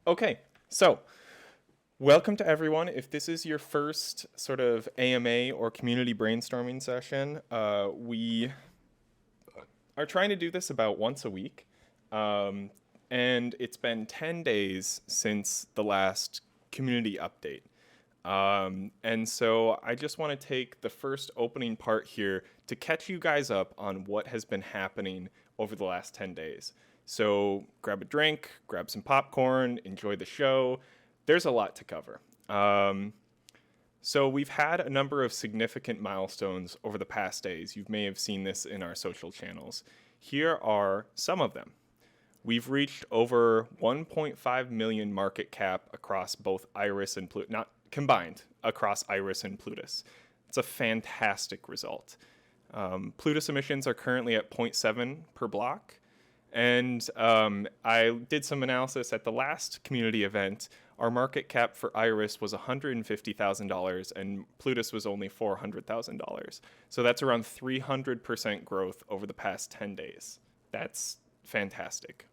Okay, so welcome to everyone. If this is your first sort of AMA or community brainstorming session, we are trying to do this about once a week. And it's been 10 days since the last community update. And so I just want to take the first opening part here to catch you guys up on what has been happening over the last 10 days. So grab a drink, grab some popcorn, enjoy the show. There's a lot to cover. So we've had a number of significant milestones over the past days. You may have seen this in our social channels. Here are some of them. We've reached over 1.5 million market cap across both Iris and Plutus, not combined, across Iris and Plutus. It's a fantastic result. Plutus emissions are currently at 0.7 per block. And I did some analysis at the last community event. Our market cap for Iris was $150,000 and Plutus was only $400,000. So that's around 300% growth over the past 10 days. That's fantastic.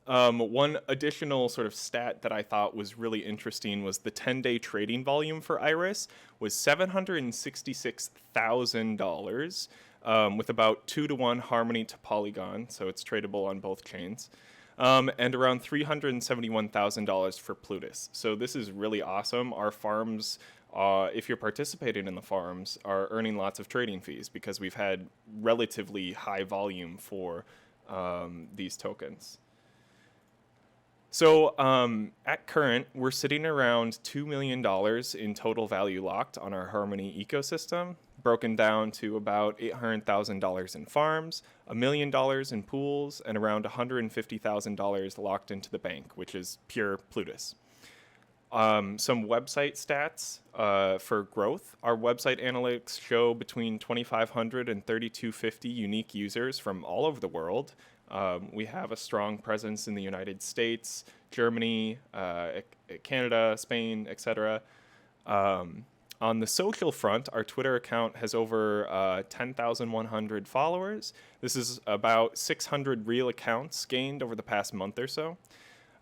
One additional sort of stat that I thought was really interesting was the 10-day trading volume for Iris was $766,000. With about 2-to-1 Harmony to Polygon, so it's tradable on both chains, and around $371,000 for Plutus. So this is really awesome. Our farms, if you're participating in the farms, are earning lots of trading fees because we've had relatively high volume for these tokens. So at current, we're sitting around $2 million in total value locked on our Harmony ecosystem, broken down to about $800,000 in farms, $1 million in pools, and around $150,000 locked into the bank, which is pure Plutus. Some website stats for growth. Our website analytics show between 2,500 and 3,250 unique users from all over the world. We have a strong presence in the United States, Germany, Canada, Spain, etc. On the social front, our Twitter account has over 10,100 followers. This is about 600 real accounts gained over the past month or so.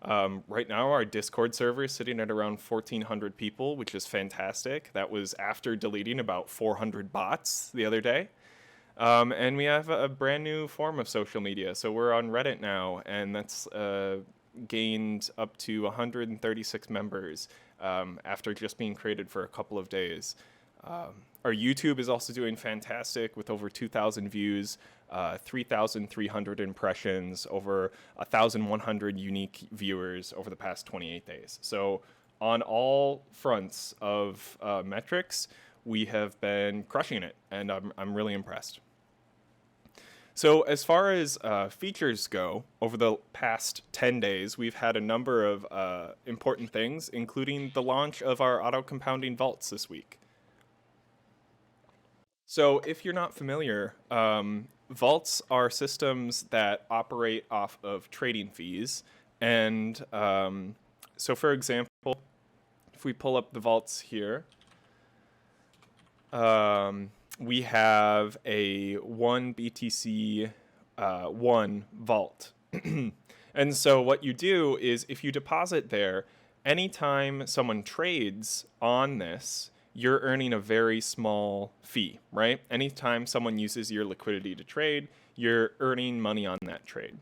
Right now, our Discord server is sitting at around 1,400 people, which is fantastic. That was after deleting about 400 bots the other day. And we have a brand new form of social media. So we're on Reddit now, and that's gained up to 136 members after just being created for a couple of days. Our YouTube is also doing fantastic with over 2,000 views, 3,300 impressions, over 1,100 unique viewers over the past 28 days. So on all fronts of metrics, we have been crushing it, and I'm really impressed. So as far as features go, over the past 10 days, we've had a number of important things, including the launch of our auto-compounding vaults this week. So if you're not familiar, vaults are systems that operate off of trading fees. And so for example, if we pull up the vaults here, we have a 1 BTC 1 vault. And so what you do is if you deposit there, anytime someone trades on this, you're earning a very small fee, right? Anytime someone uses your liquidity to trade, you're earning money on that trade.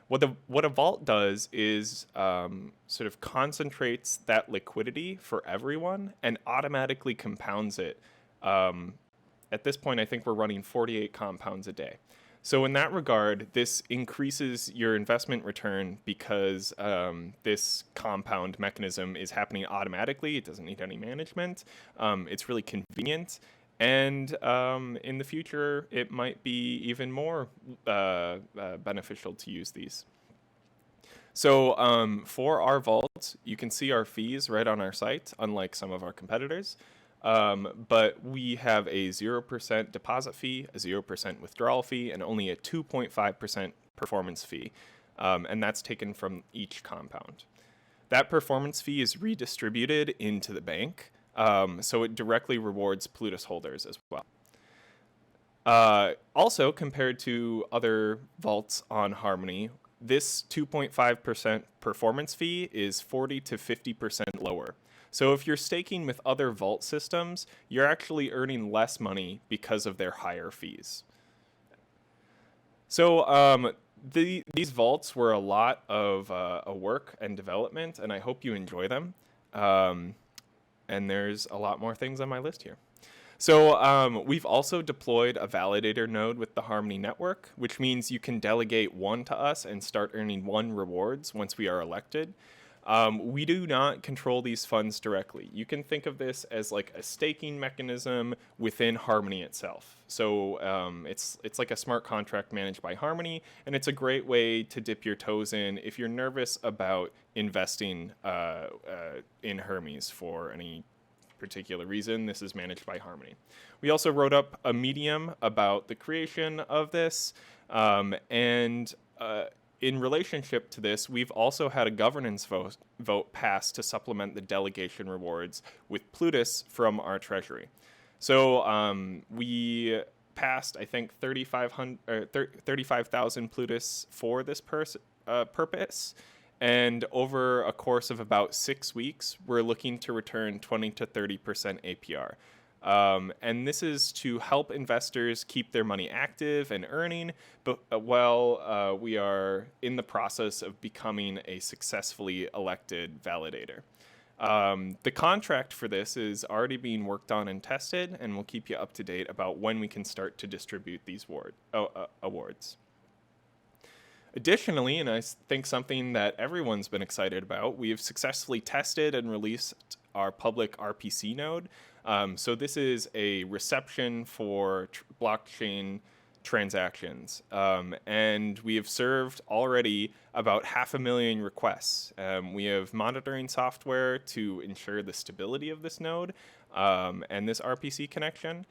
What a vault does is sort of concentrates that liquidity for everyone and automatically compounds it. At this point, I think we're running 48 compounds a day. So in that regard, this increases your investment return because this compound mechanism is happening automatically. It doesn't need any management. It's really convenient. And in the future, it might be even more beneficial to use these. So for our vault, you can see our fees right on our site, unlike some of our competitors. But we have a 0% deposit fee, a 0% withdrawal fee, and only a 2.5% performance fee. And that's taken from each compound. That performance fee is redistributed into the bank, so it directly rewards Plutus holders as well. Also, compared to other vaults on Harmony, this 2.5% performance fee is 40 to 50% lower. So if you're staking with other vault systems, you're actually earning less money because of their higher fees. So these vaults were a lot of work and development, and I hope you enjoy them. And there's a lot more things on my list here. So we've also deployed a validator node with the Harmony network, which means you can delegate one to us and start earning 1 rewards once we are elected. We do not control these funds directly. You can think of this as like a staking mechanism within Harmony itself. So it's like a smart contract managed by Harmony, and it's a great way to dip your toes in if you're nervous about investing in Hermes for any particular reason. This is managed by Harmony. We also wrote up a medium about the creation of this, and in relationship to this, we've also had a governance vote passed to supplement the delegation rewards with Plutus from our treasury. So we passed, I think, 35,000 Plutus for this purpose. And over a course of about 6 weeks, we're looking to return 20 to 30% APR. And this is to help investors keep their money active and earning, but while we are in the process of becoming a successfully elected validator. The contract for this is already being worked on and tested, and we'll keep you up to date about when we can start to distribute these awards. Additionally, and I think something that everyone's been excited about, we have successfully tested and released our public Rpc node. So this is a reception for blockchain transactions. And we have served already about 500,000 requests. We have monitoring software to ensure the stability of this node and this Rpc connection.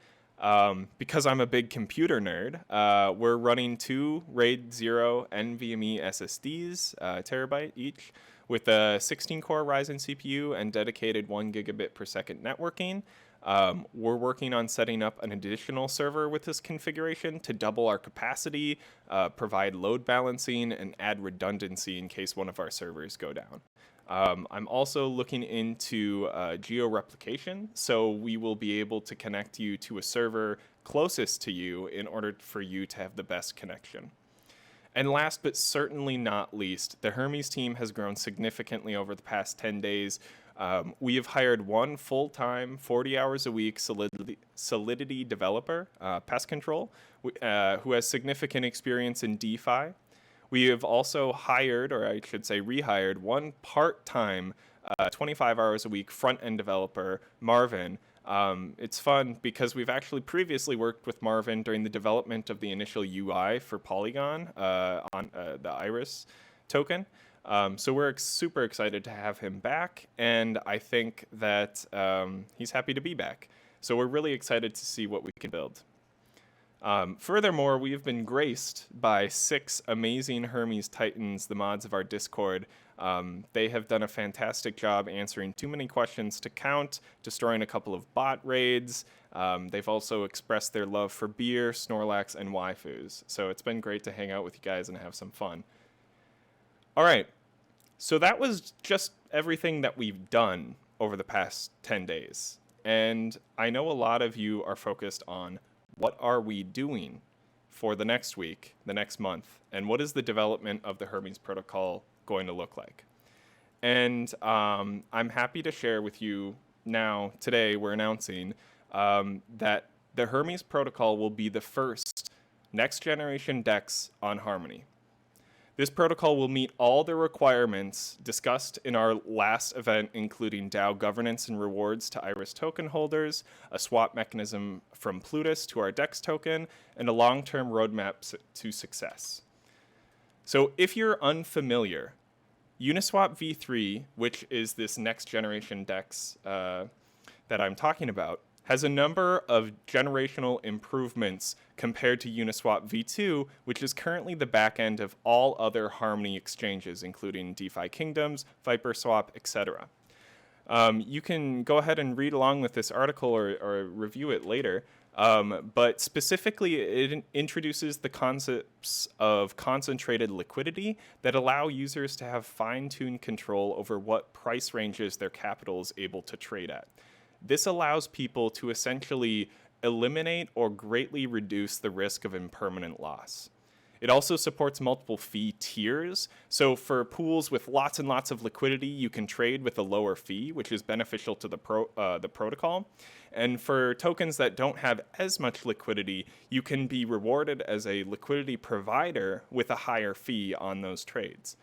Because I'm a big computer nerd, we're running 2 RAID 0 NVMe SSDs, terabyte each, with a 16-core Ryzen CPU and dedicated 1 gigabit per second networking. We're working on setting up an additional server with this configuration to double our capacity, provide load balancing, and add redundancy in case one of our servers go down. I'm also looking into geo-replication, so we will be able to connect you to a server closest to you in order for you to have the best connection. And last but certainly not least, the Hermes team has grown significantly over the past 10 days. We have hired 1 full-time, 40 hours a week Solidity developer, pest control, who has significant experience in DeFi. We have also hired, or I should say rehired, 1 part-time, 25 hours a week front-end developer, Marvin. It's fun because we've actually previously worked with Marvin during the development of the initial UI for Polygon on the Iris token. So we're super excited to have him back, and I think that he's happy to be back. So we're really excited to see what we can build. Furthermore, we have been graced by 6 amazing Hermes Titans, the mods of our Discord. They have done a fantastic job answering too many questions to count, destroying a couple of bot raids. They've also expressed their love for beer, Snorlax, and waifus. So it's been great to hang out with you guys and have some fun. All right, so that was just everything that we've done over the past 10 days. And I know a lot of you are focused on what are we doing for the next week, the next month, and what is the development of the Hermes Protocol going to look like? And I'm happy to share with you now, today we're announcing that the Hermes Protocol will be the first next-generation DEX on Harmony. This protocol will meet all the requirements discussed in our last event, including DAO governance and rewards to Iris token holders, a swap mechanism from Plutus to our DEX token, and a long-term roadmap to success. So if you're unfamiliar, Uniswap v3, which is this next-generation DEX that I'm talking about, has a number of generational improvements compared to Uniswap v2, which is currently the backend of all other Harmony exchanges, including DeFi Kingdoms, Viperswap, etc. You can go ahead and read along with this article or review it later. But specifically, it introduces the concepts of concentrated liquidity that allow users to have fine-tuned control over what price ranges their capital is able to trade at. This allows people to essentially eliminate or greatly reduce the risk of impermanent loss. It also supports multiple fee tiers. So for pools with lots and lots of liquidity, you can trade with a lower fee, which is beneficial to the protocol. And for tokens that don't have as much liquidity, you can be rewarded as a liquidity provider with a higher fee on those trades.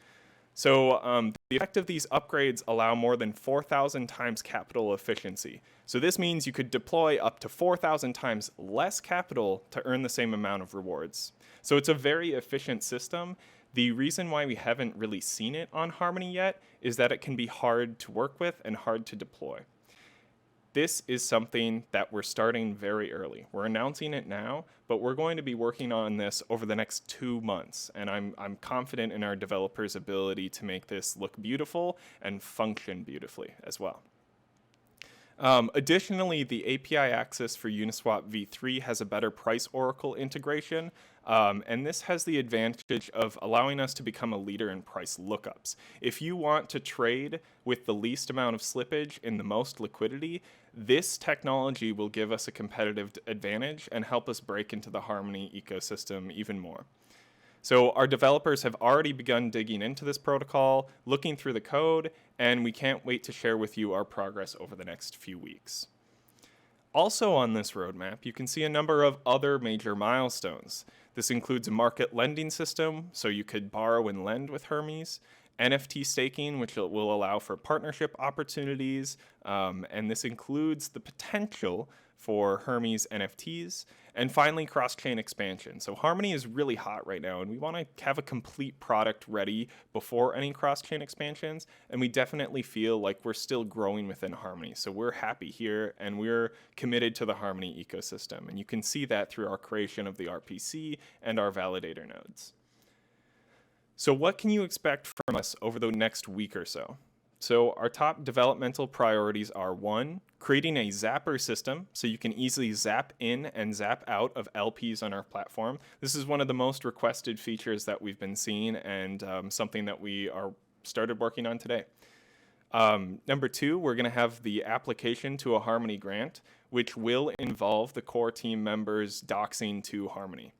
So the effect of these upgrades allow more than 4,000 times capital efficiency. So this means you could deploy up to 4,000 times less capital to earn the same amount of rewards. So it's a very efficient system. The reason why we haven't really seen it on Harmony yet is that it can be hard to work with and hard to deploy. This is something that we're starting very early. We're announcing it now, but we're going to be working on this over the next 2 months, and I'm confident in our developers' ability to make this look beautiful and function beautifully as well. Additionally, the API access for Uniswap v3 has a better price oracle integration, and this has the advantage of allowing us to become a leader in price lookups. If you want to trade with the least amount of slippage in the most liquidity, this technology will give us a competitive advantage and help us break into the Harmony ecosystem even more. So our developers have already begun digging into this protocol, looking through the code, and we can't wait to share with you our progress over the next few weeks. Also on this roadmap, you can see a number of other major milestones. This includes a market lending system, so you could borrow and lend with Hermes, NFT staking, which will allow for partnership opportunities, and this includes the potential for Hermes NFTs, and finally cross-chain expansion. So Harmony is really hot right now, and we want to have a complete product ready before any cross-chain expansions, and we definitely feel like we're still growing within Harmony. So we're happy here, and we're committed to the Harmony ecosystem, and you can see that through our creation of the RPC and our validator nodes. So what can you expect from us over the next week or so? So our top developmental priorities are 1, creating a zapper system so you can easily zap in and zap out of LPs on our platform. This is one of the most requested features that we've been seeing, and something that we are started working on today. Number 2, we're going to have the application to a Harmony grant, which will involve the core team members doxing to Harmony.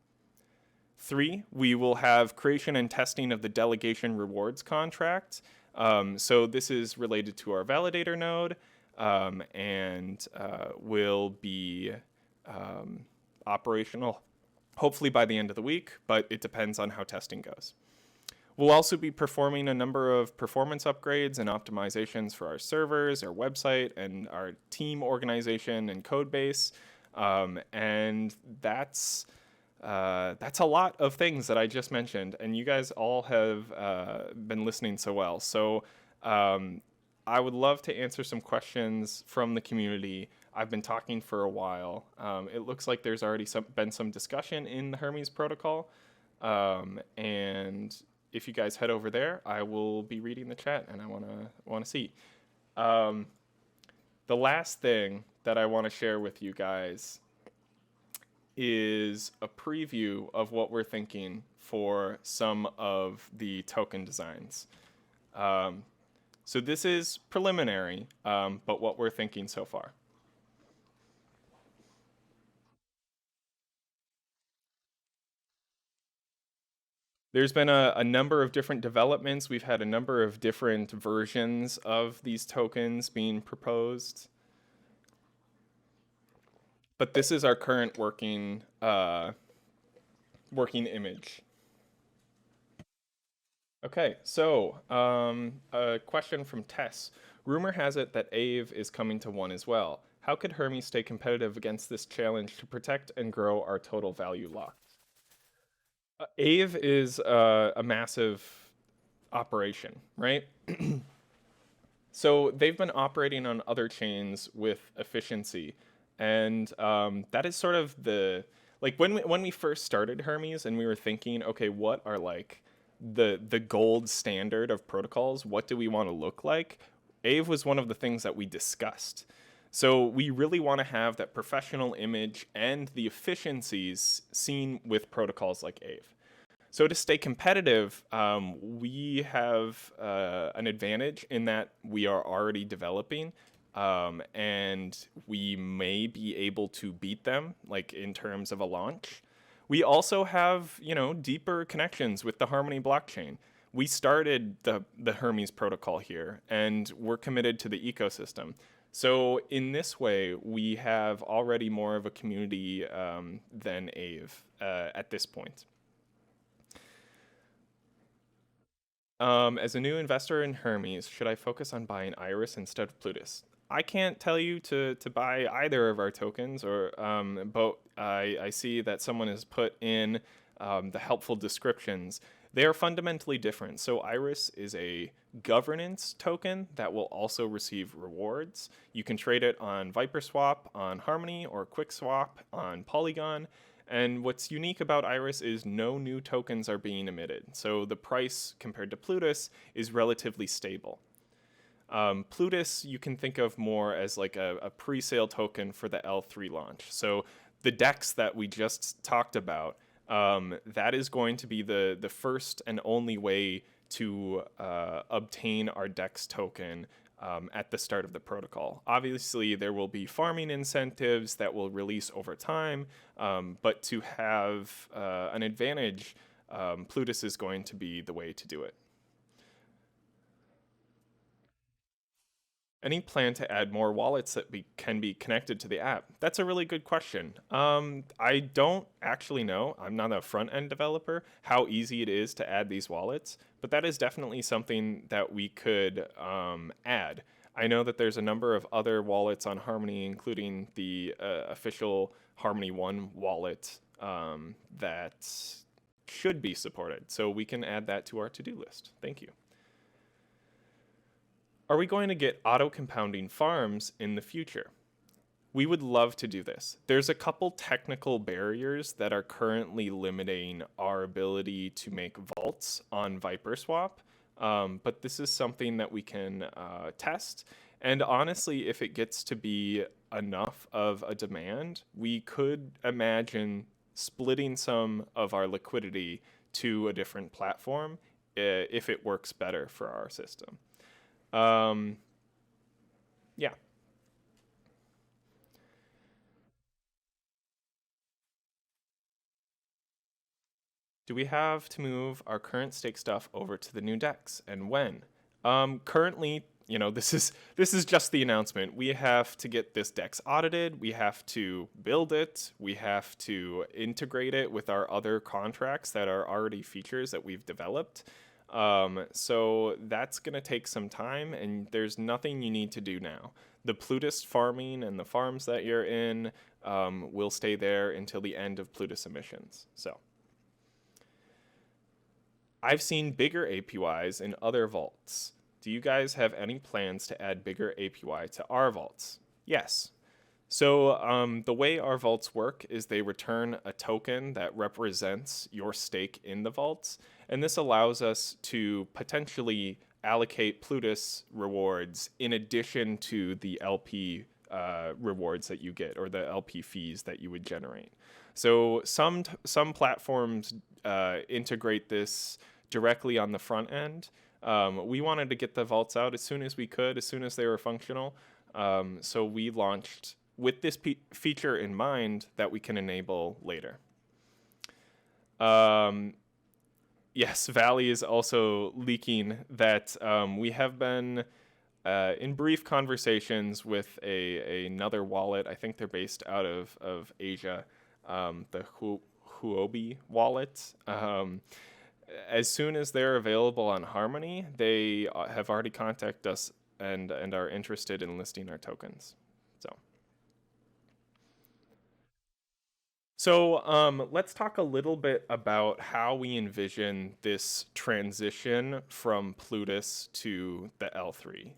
3, we will have creation and testing of the delegation rewards contract. So this is related to our validator node, and will be operational hopefully by the end of the week, but it depends on how testing goes. We'll also be performing a number of performance upgrades and optimizations for our servers, our website, and our team organization and code base, and that's a lot of things that I just mentioned, and you guys all have been listening so well. So I would love to answer some questions from the community. I've been talking for a while. It looks like there's already been some discussion in the Hermes protocol, and if you guys head over there, I will be reading the chat, and I want to see. The last thing that I want to share with you guys is a preview of what we're thinking for some of the token designs. So this is preliminary, but what we're thinking so far. There's been a number of different developments. We've had a number of different versions of these tokens being proposed. But this is our current working image. Okay, so a question from Tess. Rumor has it that AVE is coming to 1 as well. How could Hermes stay competitive against this challenge to protect and grow our total value locked? AVE is a massive operation, right? So they've been operating on other chains with efficiency. And that is sort of the, like when we first started Hermes and we were thinking, okay, what are like the gold standard of protocols? What do we want to look like? AVE was one of the things that we discussed. So we really want to have that professional image and the efficiencies seen with protocols like Aave. So to stay competitive, we have an advantage in that we are already developing, and we may be able to beat them, like in terms of a launch. We also have, deeper connections with the Harmony blockchain. We started the Hermes Protocol here, and we're committed to the ecosystem. So in this way, we have already more of a community than Aave at this point. As a new investor in Hermes, should I focus on buying Iris instead of Plutus? I can't tell you to buy either of our tokens, but I see that someone has put in the helpful descriptions. They are fundamentally different. So Iris is a governance token that will also receive rewards. You can trade it on Viperswap, on Harmony, or QuickSwap on Polygon. And what's unique about Iris is no new tokens are being emitted. So the price compared to Plutus is relatively stable. Plutus you can think of more as like a pre-sale token for the L3 launch. So the DEX that we just talked about, that is going to be the first and only way to obtain our DEX token at the start of the protocol. Obviously, there will be farming incentives that will release over time, but to have an advantage, Plutus is going to be the way to do it. Any plan to add more wallets that can be connected to the app? That's a really good question. I don't actually know, I'm not a front-end developer, how easy it is to add these wallets, but that is definitely something that we could add. I know that there's a number of other wallets on Harmony, including the official Harmony One wallet that should be supported. So we can add that to our to-do list. Thank you. Are we going to get auto-compounding farms in the future? We would love to do this. There's a couple technical barriers that are currently limiting our ability to make vaults on Viperswap, but this is something that we can test. And honestly, if it gets to be enough of a demand, we could imagine splitting some of our liquidity to a different platform if it works better for our system. Yeah. Do we have to move our current stake stuff over to the new DEX, and when? Currently, this is just the announcement. We have to get this DEX audited. We have to build it. We have to integrate it with our other contracts that are already features that we've developed. So that's going to take some time, and there's nothing you need to do now. The Plutus farming and the farms that you're in will stay there until the end of Plutus emissions. So I've seen bigger APYs in other vaults. Do you guys have any plans to add bigger APY to our vaults? Yes. So the way our vaults work is they return a token that represents your stake in the vaults, and this allows us to potentially allocate Plutus rewards in addition to the LP rewards that you get, or the LP fees that you would generate. So some platforms integrate this directly on the front end. We wanted to get the vaults out as soon as we could, as soon as they were functional. So we launched with this feature in mind that we can enable later. Yes, Valley is also leaking that we have been in brief conversations with another wallet. I think they're based out of Asia, the Huobi wallet. As soon as they're available on Harmony, they have already contacted us and are interested in listing our tokens. So let's talk a little bit about how we envision this transition from Plutus to the L3.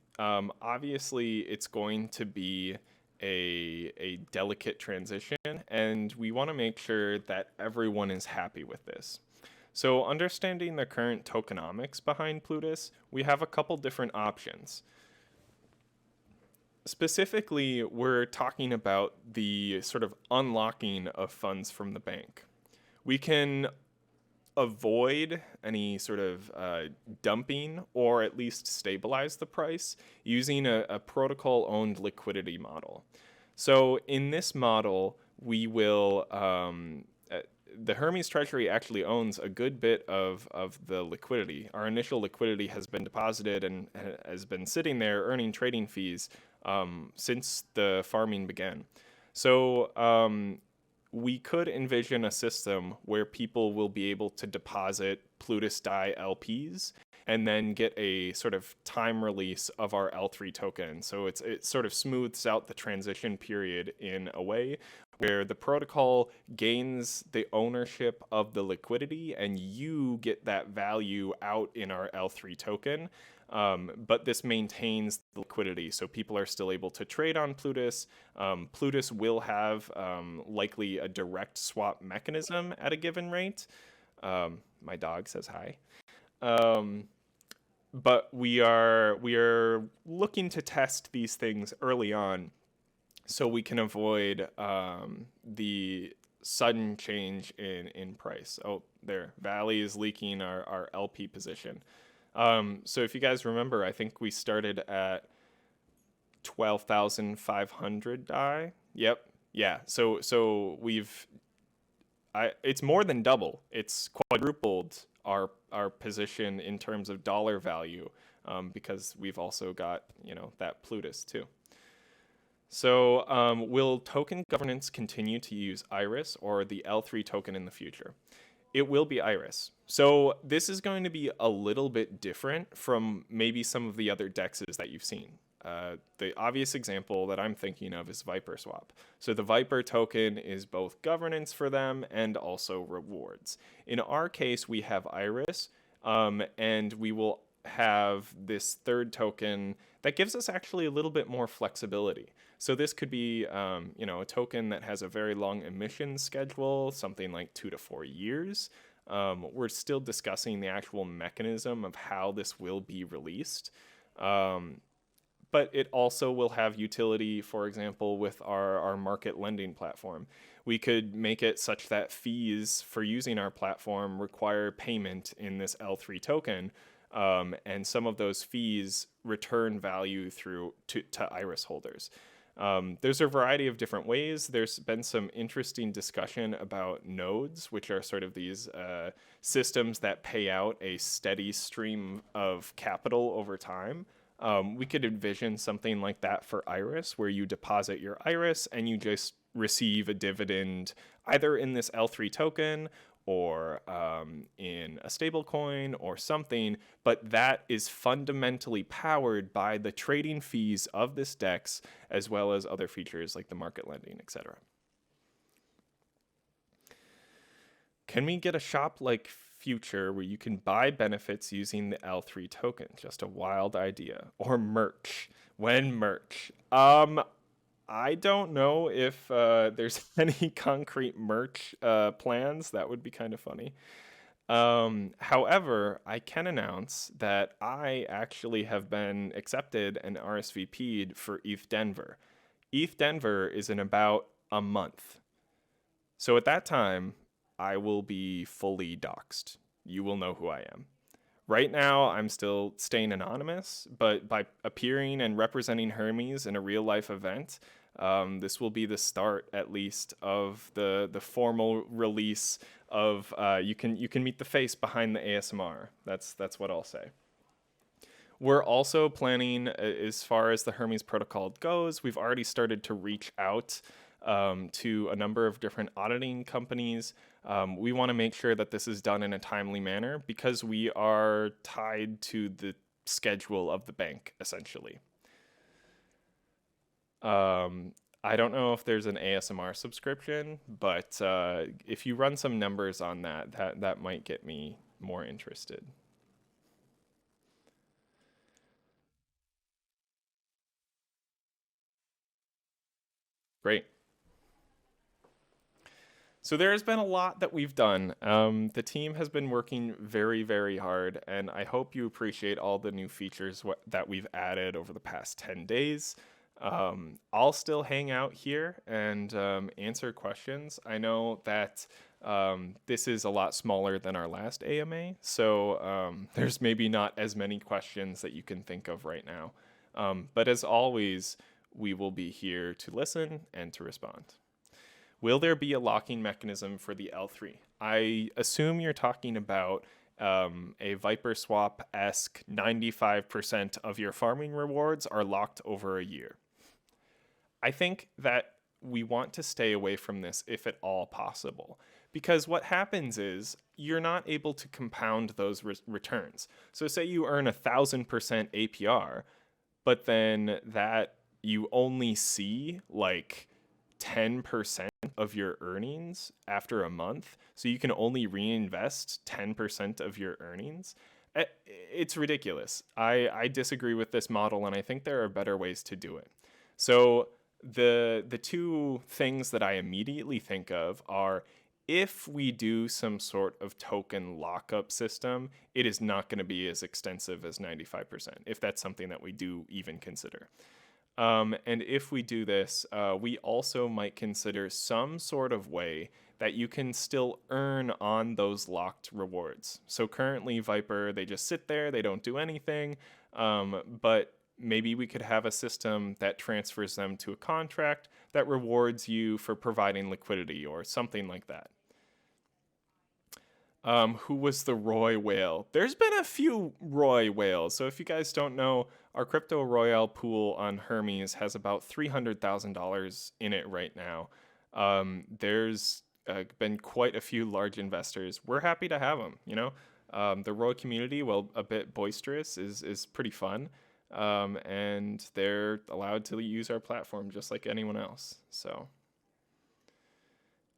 Obviously, it's going to be a delicate transition, and we want to make sure that everyone is happy with this. So understanding the current tokenomics behind Plutus, we have a couple different options. Specifically, we're talking about the sort of unlocking of funds from the bank. We can avoid any sort of dumping or at least stabilize the price using a protocol-owned liquidity model. So in this model, we will the Hermes Treasury actually owns a good bit of the liquidity. Our initial liquidity has been deposited and has been sitting there earning trading fees since the farming began. So we could envision a system where people will be able to deposit Plutus DAI LPs and then get a sort of time release of our L3 token. So it sort of smooths out the transition period in a way where the protocol gains the ownership of the liquidity and you get that value out in our L3 token. But this maintains the liquidity, so people are still able to trade on Plutus. Plutus will have likely a direct swap mechanism at a given rate. My dog says hi. But we are looking to test these things early on, so we can avoid the sudden change in price. Oh, there, Valley is leaking our LP position. So if you guys remember, I think we started at 12,500 DAI. Yep. Yeah. So it's more than double. It's quadrupled our position in terms of dollar value, because we've also got, that Plutus too. So will token governance continue to use Iris or the L3 token in the future? It will be Iris. So this is going to be a little bit different from maybe some of the other DEXs that you've seen. The obvious example that I'm thinking of is Viperswap. So the Viper token is both governance for them and also rewards. In our case, we have Iris, and we will have this third token that gives us actually a little bit more flexibility. So this could be, a token that has a very long emission schedule, something like 2 to 4 years. We're still discussing the actual mechanism of how this will be released. But it also will have utility, for example, with our market lending platform. We could make it such that fees for using our platform require payment in this L3 token, and some of those fees return value to Iris holders. There's a variety of different ways. There's been some interesting discussion about nodes, which are sort of these systems that pay out a steady stream of capital over time. We could envision something like that for Iris, where you deposit your Iris and you just receive a dividend either in this L3 token or in a stable coin or something, but that is fundamentally powered by the trading fees of this DEX, as well as other features like the market lending, etc. Can we get a shop like Future where you can buy benefits using the L3 token? Just a wild idea. Or merch. When merch? I don't know if there's any concrete merch plans. That would be kind of funny. However, I can announce that I actually have been accepted and RSVP'd for ETH Denver. ETH Denver is in about a month. So at that time, I will be fully doxxed. You will know who I am. Right now, I'm still staying anonymous, but by appearing and representing Hermes in a real-life event, this will be the start, at least, of the formal release of you can meet the face behind the ASMR. That's what I'll say. We're also planning, as far as the Hermes Protocol goes, we've already started to reach out to a number of different auditing companies. We want to make sure that this is done in a timely manner because we are tied to the schedule of the bank, essentially. I don't know if there's an ASMR subscription, but if you run some numbers on that might get me more interested. Great. So there has been a lot that we've done. The team has been working very, very hard, and I hope you appreciate all the new features that we've added over the past 10 days. I'll still hang out here and answer questions. I know that this is a lot smaller than our last AMA, so there's maybe not as many questions that you can think of right now. But as always, we will be here to listen and to respond. Will there be a locking mechanism for the L3? I assume you're talking about a Viperswap-esque 95% of your farming rewards are locked over a year. I think that we want to stay away from this if at all possible, because what happens is you're not able to compound those returns. So say you earn 1,000% APR, but then that you only see like 10% of your earnings after a month, so you can only reinvest 10% of your earnings. It's ridiculous. I disagree with this model, and I think there are better ways to do it. So the two things that I immediately think of are, if we do some sort of token lockup system, it is not going to be as extensive as 95%, if that's something that we do even consider. And if we do this, we also might consider some sort of way that you can still earn on those locked rewards. So currently Viper, they just sit there, they don't do anything, but maybe we could have a system that transfers them to a contract that rewards you for providing liquidity or something like that. Who was the Roy whale? There's been a few Roy whales. So if you guys don't know, our Crypto Royale pool on Hermes has about $300,000 in it right now. There's been quite a few large investors. We're happy to have them, you know. The Roy community, while a bit boisterous, is pretty fun. And they're allowed to use our platform just like anyone else. So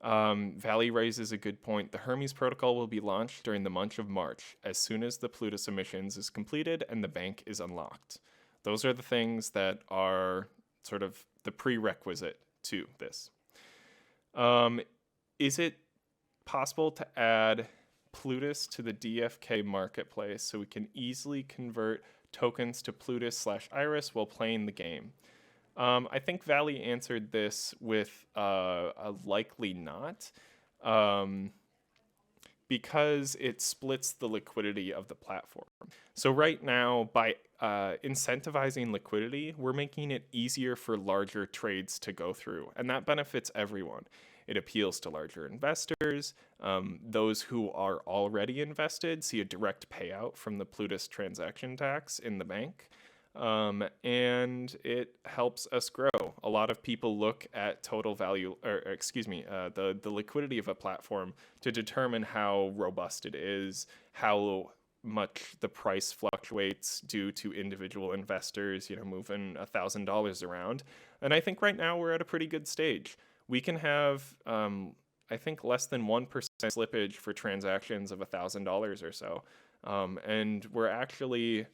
Valley raises a good point. The Hermes Protocol will be launched during the month of March, as soon as the Plutus emissions is completed and the bank is unlocked. Those are the things that are sort of the prerequisite to this. Is it possible to add Plutus to the DFK marketplace so we can easily convert tokens to Plutus/Iris while playing the game? I think Valley answered this with a likely not, because it splits the liquidity of the platform. So right now, by incentivizing liquidity, we're making it easier for larger trades to go through, and that benefits everyone. It appeals to larger investors. Those who are already invested see a direct payout from the Plutus transaction tax in the bank. And it helps us grow. A lot of people look at total value, the liquidity of a platform to determine how robust it is, how much the price fluctuates due to individual investors, moving $1,000 around. And I think right now we're at a pretty good stage. We can have, I think, less than 1% slippage for transactions of $1,000 or so. And we're actually...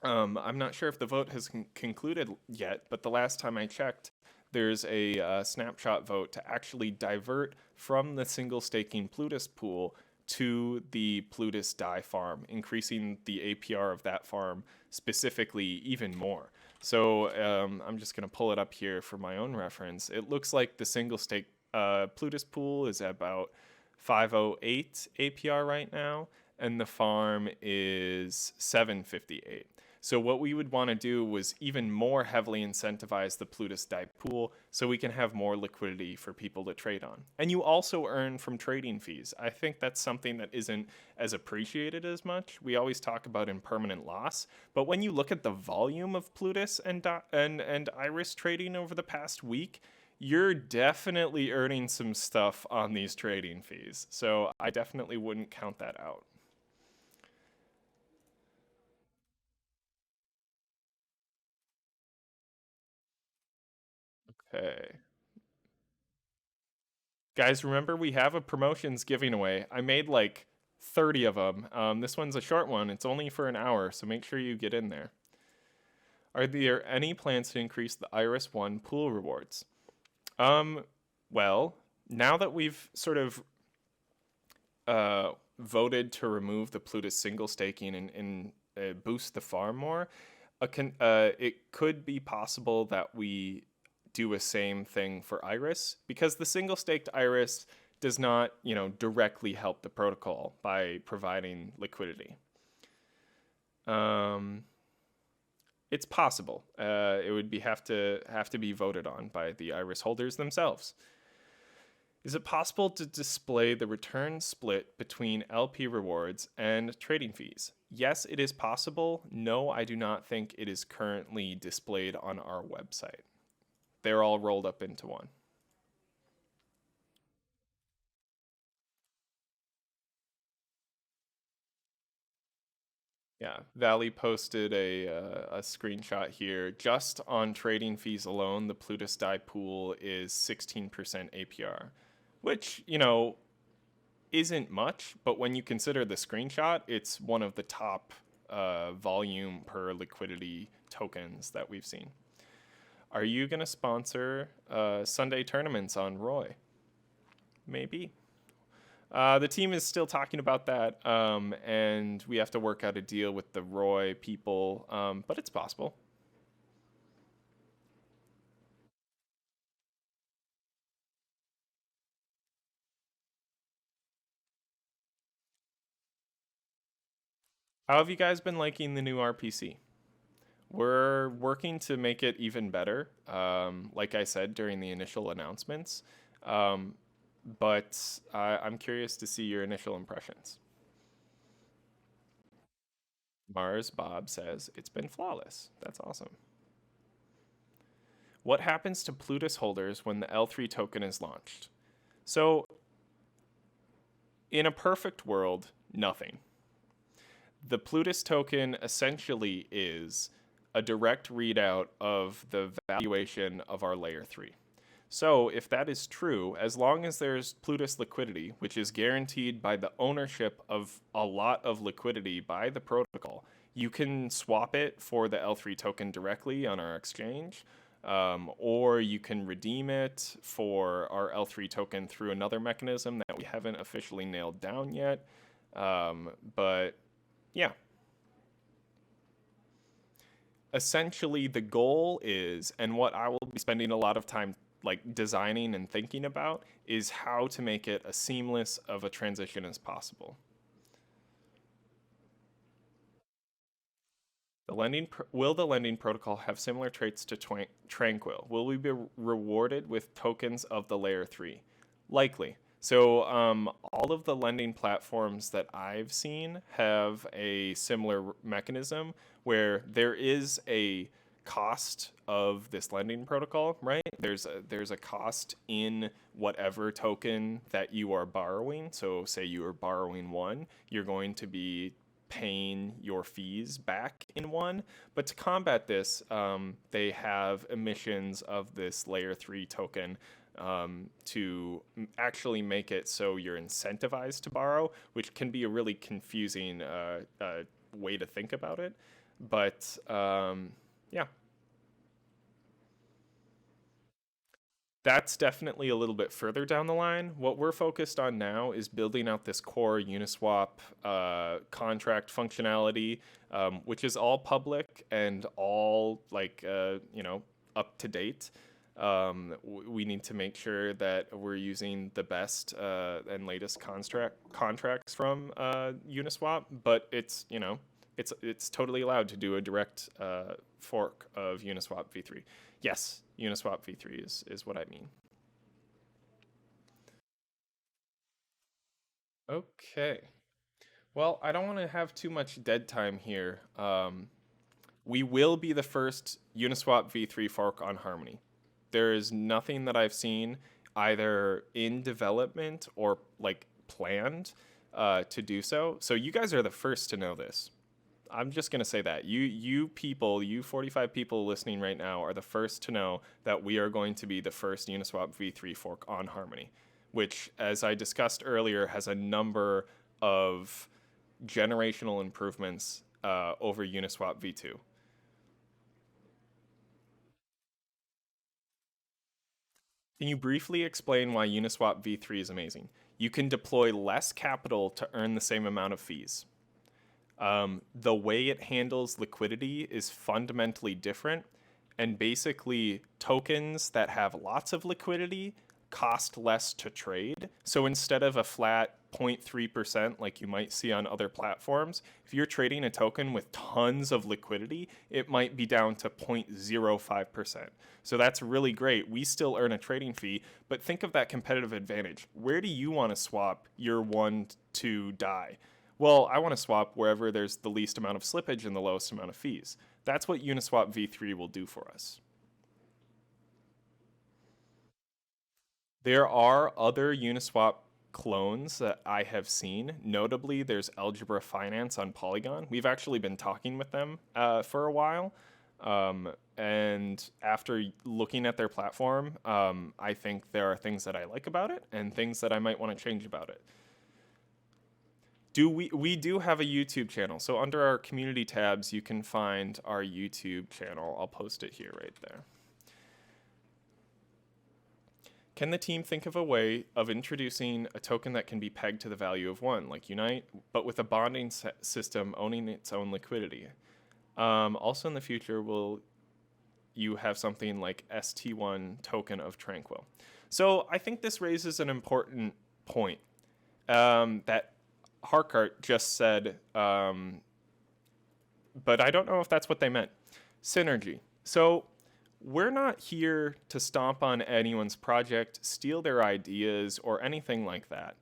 I'm not sure if the vote has concluded yet, but the last time I checked, there's a snapshot vote to actually divert from the single staking Plutus pool to the Plutus DAI farm, increasing the APR of that farm specifically even more. So I'm just going to pull it up here for my own reference. It looks like the single stake Plutus pool is at about 508 APR right now, and the farm is 758. So what we would want to do was even more heavily incentivize the Plutus DAI pool so we can have more liquidity for people to trade on. And you also earn from trading fees. I think that's something that isn't as appreciated as much. We always talk about impermanent loss, but when you look at the volume of Plutus and Iris trading over the past week, you're definitely earning some stuff on these trading fees. So I definitely wouldn't count that out. Okay. Guys, remember we have a promotions giving away. I made like 30 of them. This one's a short one. It's only for an hour, so make sure you get in there. Are there any plans to increase the Iris 1 pool rewards? Well, now that we've sort of voted to remove the Plutus single staking and boost the farm more, It could be possible that we do a same thing for Iris because the single staked Iris does not, directly help the protocol by providing liquidity. Um, it's possible. It would have to be voted on by the Iris holders themselves. Is it possible to display the return split between LP rewards and trading fees? Yes, it is possible. No, I do not think it is currently displayed on our website. They're all rolled up into one. Yeah, Valley posted a screenshot here. Just on trading fees alone, the Plutus DAI pool is 16% APR, which, isn't much, but when you consider the screenshot, it's one of the top volume per liquidity tokens that we've seen. Are you going to sponsor Sunday tournaments on Roy? Maybe. The team is still talking about that, and we have to work out a deal with the Roy people, but it's possible. How have you guys been liking the new RPC? We're working to make it even better, like I said during the initial announcements, um, but I'm curious to see your initial impressions. Mars Bob says it's been flawless. That's awesome. What happens to Plutus holders when the L3 token is launched? So, in a perfect world, nothing. The Plutus token essentially is a direct readout of the valuation of our layer 3. So, if that is true, as long as there's Plutus liquidity, which is guaranteed by the ownership of a lot of liquidity by the protocol, you can swap it for the L3 token directly on our exchange, or you can redeem it for our L3 token through another mechanism that we haven't officially nailed down yet. But yeah, essentially the goal is, and what I will be spending a lot of time like designing and thinking about, is how to make it as seamless of a transition as possible. Will the lending protocol have similar traits to Tranquil? Will we be rewarded with tokens of the layer 3? Likely. So all of the lending platforms that I've seen have a similar mechanism where there is a cost of this lending protocol, right? There's a cost in whatever token that you are borrowing. So say you are borrowing one, you're going to be paying your fees back in one. But to combat this, they have emissions of this layer 3 token to actually make it so you're incentivized to borrow, which can be a really confusing way to think about it. But yeah, that's definitely a little bit further down the line. What we're focused on now is building out this core Uniswap contract functionality, which is all public and all like up to date. We need to make sure that we're using the best and latest contracts from Uniswap, but it's totally allowed to do a direct fork of Uniswap v3. Yes, Uniswap v3 is what I mean. Okay. Well, I don't want to have too much dead time here. We will be the first Uniswap v3 fork on Harmony. There is nothing that I've seen either in development or like planned to do so. So you guys are the first to know this. I'm just gonna say that you 45 people listening right now are the first to know that we are going to be the first Uniswap v3 fork on Harmony, which, as I discussed earlier, has a number of generational improvements over Uniswap v2. Can you briefly explain why Uniswap v3 is amazing? You can deploy less capital to earn the same amount of fees. The way it handles liquidity is fundamentally different. And basically, tokens that have lots of liquidity cost less to trade. So instead of a flat 0.3% like you might see on other platforms, if you're trading a token with tons of liquidity, it might be down to 0.05%. So that's really great. We still earn a trading fee, but think of that competitive advantage. Where do you want to swap your 1-2 DAI? Well, I want to swap wherever there's the least amount of slippage and the lowest amount of fees. That's what Uniswap v3 will do for us. There are other Uniswap clones that I have seen. Notably, there's Algebra Finance on Polygon. We've actually been talking with them for a while. And after looking at their platform, I think there are things that I like about it and things that I might want to change about it. We do have a YouTube channel. So under our community tabs, you can find our YouTube channel. I'll post it here right there. Can the team think of a way of introducing a token that can be pegged to the value of 1, like Unite, but with a bonding system owning its own liquidity? Also in the future, will you have something like ST1 token of Tranquil? So I think this raises an important point that Harkart just said, but I don't know if that's what they meant. Synergy. So we're not here to stomp on anyone's project, steal their ideas, or anything like that.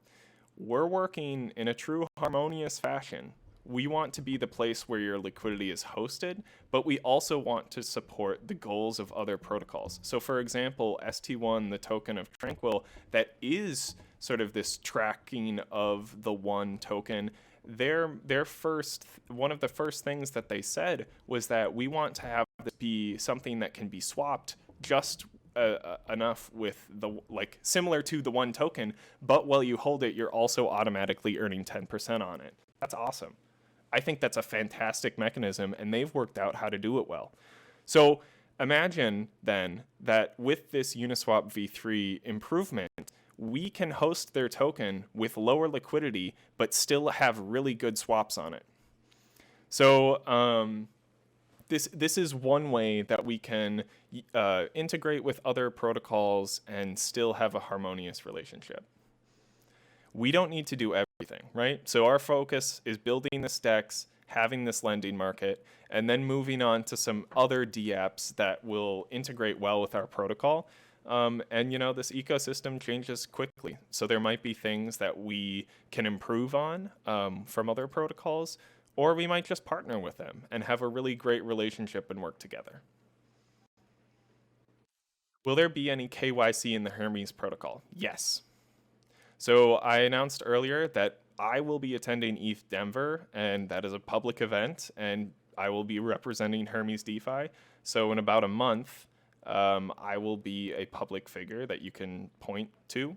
We're working in a true harmonious fashion. We want to be the place where your liquidity is hosted, but we also want to support the goals of other protocols. So for example, ST1, the token of Tranquil, that is sort of this tracking of the one token, one of the first things that they said was that we want to have this be something that can be swapped just enough with similar to the one token, but while you hold it, you're also automatically earning 10% on it. That's awesome. I think that's a fantastic mechanism, and they've worked out how to do it well. So imagine then that with this Uniswap v3 improvement, we can host their token with lower liquidity, but still have really good swaps on it. So this is one way that we can integrate with other protocols and still have a harmonious relationship. We don't need to do everything, right? So our focus is building this DEX, having this lending market, and then moving on to some other DApps that will integrate well with our protocol. And this ecosystem changes quickly. So there might be things that we can improve on from other protocols, or we might just partner with them and have a really great relationship and work together. Will there be any KYC in the Hermes protocol? Yes. So I announced earlier that I will be attending ETH Denver, and that is a public event, and I will be representing Hermes DeFi. So in about a month, I will be a public figure that you can point to.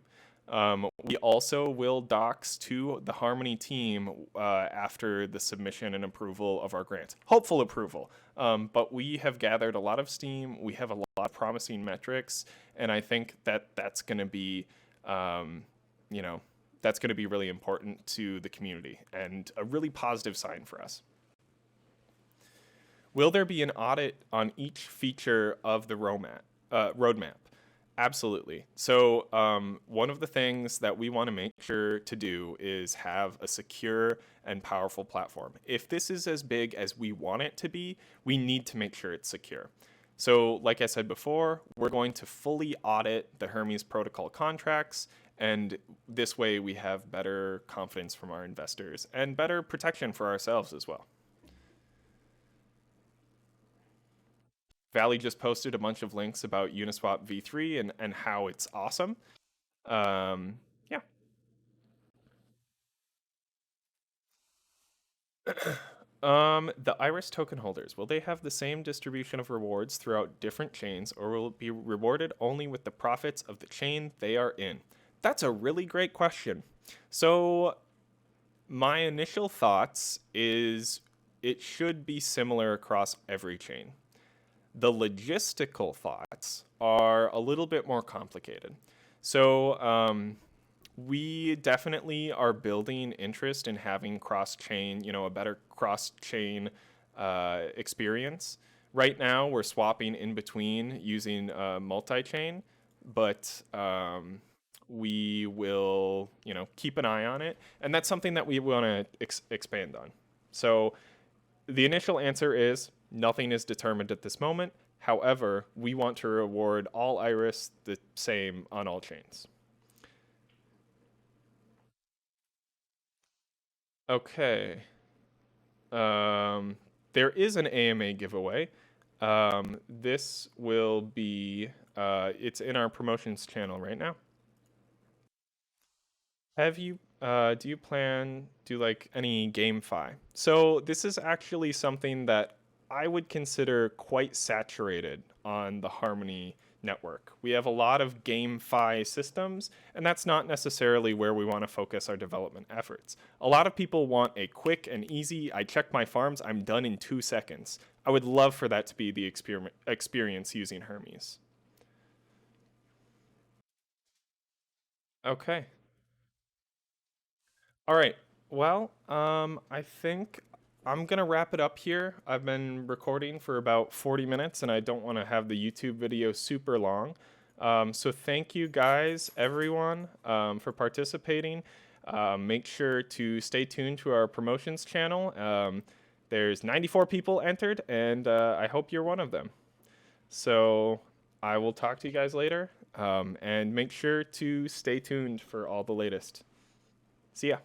We also will dox to the Harmony team after the submission and approval of our grant. Hopeful approval. But we have gathered a lot of steam. We have a lot of promising metrics, and I think that that's going to be that's going to be really important to the community and a really positive sign for us. Will there be an audit on each feature of the roadmap? Absolutely. So one of the things that we want to make sure to do is have a secure and powerful platform. If this is as big as we want it to be, we need to make sure it's secure. So like I said before, we're going to fully audit the Hermes Protocol contracts, and this way we have better confidence from our investors and better protection for ourselves as well. Valley just posted a bunch of links about Uniswap v3 and how it's awesome. Yeah. The Iris token holders, will they have the same distribution of rewards throughout different chains, or will it be rewarded only with the profits of the chain they are in? That's a really great question. So my initial thoughts is it should be similar across every chain. The logistical thoughts are a little bit more complicated. So We definitely are building interest in having cross-chain, a better cross-chain experience. Right now, we're swapping in between using multi-chain, but we will, keep an eye on it, and that's something that we want to expand on. So the initial answer is nothing is determined at this moment. However, we want to reward all iris the same on all chains. Okay. Um, there is an AMA giveaway. This will be, it's in our promotions channel right now. Do you plan, do like any GameFi? So this is actually something that I would consider quite saturated on the Harmony network. We have a lot of GameFi systems, and that's not necessarily where we want to focus our development efforts. A lot of people want a quick and easy, I check my farms, I'm done in 2 seconds. I would love for that to be the experience using Hermes. Okay. All right. Well, I think I'm gonna wrap it up here. I've been recording for about 40 minutes, and I don't want to have the YouTube video super long. So thank you guys, everyone, for participating. Make sure to stay tuned to our promotions channel. There's 94 people entered, and I hope you're one of them. So I will talk to you guys later, and make sure to stay tuned for all the latest. See ya.